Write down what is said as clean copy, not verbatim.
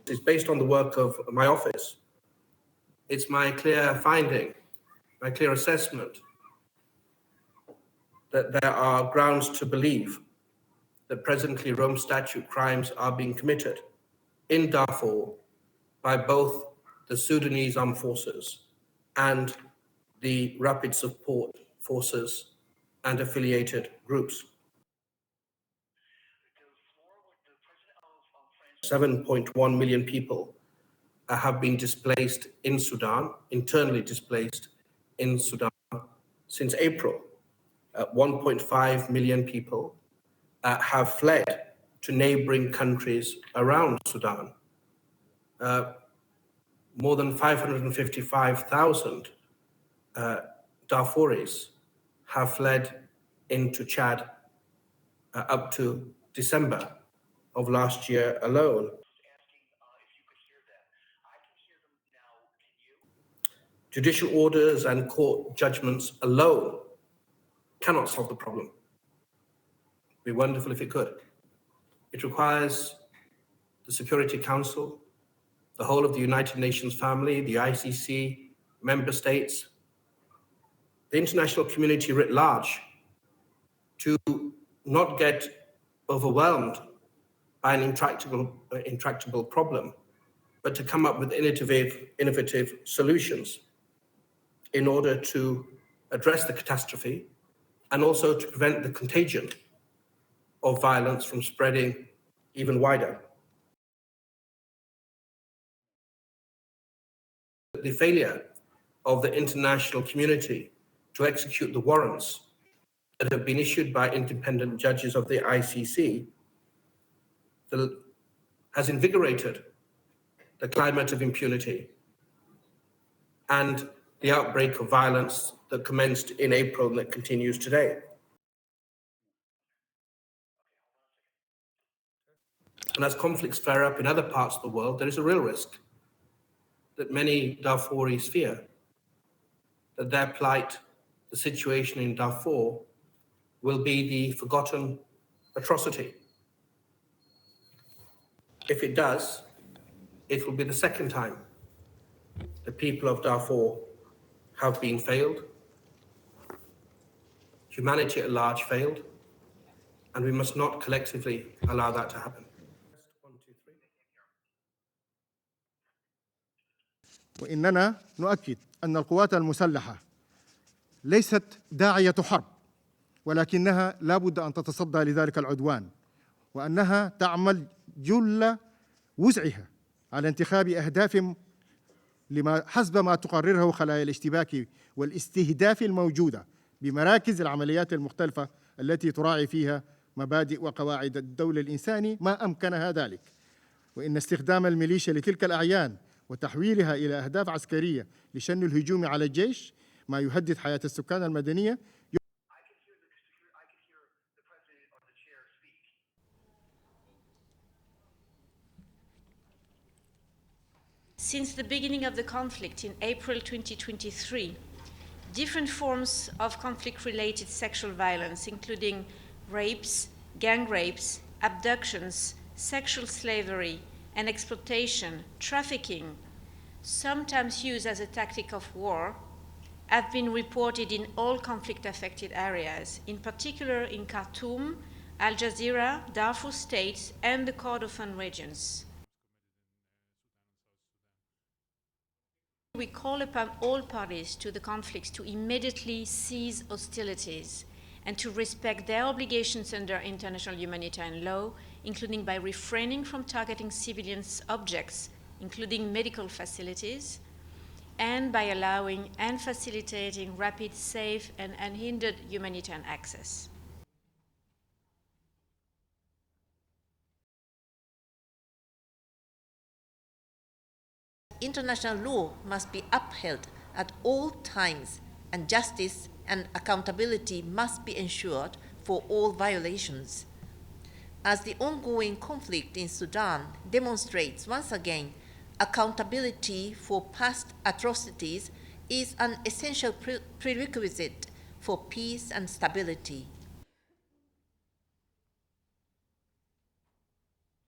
is based on the work of my office. It's my clear finding, my clear assessment that there are grounds to believe that presently Rome Statute crimes are being committed in Darfur by both the Sudanese armed forces and the Rapid Support Forces and affiliated groups. 7.1 million people have been displaced in Sudan, internally displaced in Sudan since April. 1.5 million people have fled to neighboring countries around Sudan. More than 555,000 Darfuris have fled into Chad up to December of last year alone. Judicial orders and court judgments alone cannot solve the problem. It'd be wonderful if it could. It requires the Security Council, the whole of the United Nations family, the ICC, member states, the international community writ large, to not get overwhelmed by an intractable problem, but to come up with innovative solutions in order to address the catastrophe and also to prevent the contagion of violence from spreading even wider. The failure of the international community to execute the warrants that have been issued by independent judges of the ICC has invigorated the climate of impunity and the outbreak of violence that commenced in April and that continues today. And as conflicts flare up in other parts of the world, there is a real risk that many Darfuris fear that their plight, the situation in Darfur, will be the forgotten atrocity. If it does, it will be the second time the people of Darfur have been failed, humanity at large failed, and we must not collectively allow that to happen. 1, 2, 3. وإننا نؤكد أن القوات المسلحة ليست داعية حرب، ولكنها لا بد أن تتصدى لذلك العدوان، وأنها تعمل جل وسعها على انتخاب أهداف حسب ما تقرره خلايا الاشتباك والاستهداف الموجودة بمراكز العمليات المختلفة التي تراعي فيها مبادئ وقواعد الدولة الإنساني ما أمكنها ذلك. وإن استخدام الميليشيا لتلك الأعيان وتحويلها إلى أهداف عسكرية لشن الهجوم على الجيش ما يهدد حياة السكان المدنية. Since the beginning of the conflict in April 2023, different forms of conflict-related sexual violence, including rapes, gang rapes, abductions, sexual slavery, and exploitation, trafficking, sometimes used as a tactic of war, have been reported in all conflict-affected areas, in particular in Khartoum, Al Jazeera, Darfur states, and the Kordofan regions. We call upon all parties to the conflicts to immediately cease hostilities and to respect their obligations under international humanitarian law, including by refraining from targeting civilians' objects, including medical facilities, and by allowing and facilitating rapid, safe, and unhindered humanitarian access. International law must be upheld at all times, and justice and accountability must be ensured for all violations. As the ongoing conflict in Sudan demonstrates once again, accountability for past atrocities is an essential prerequisite for peace and stability.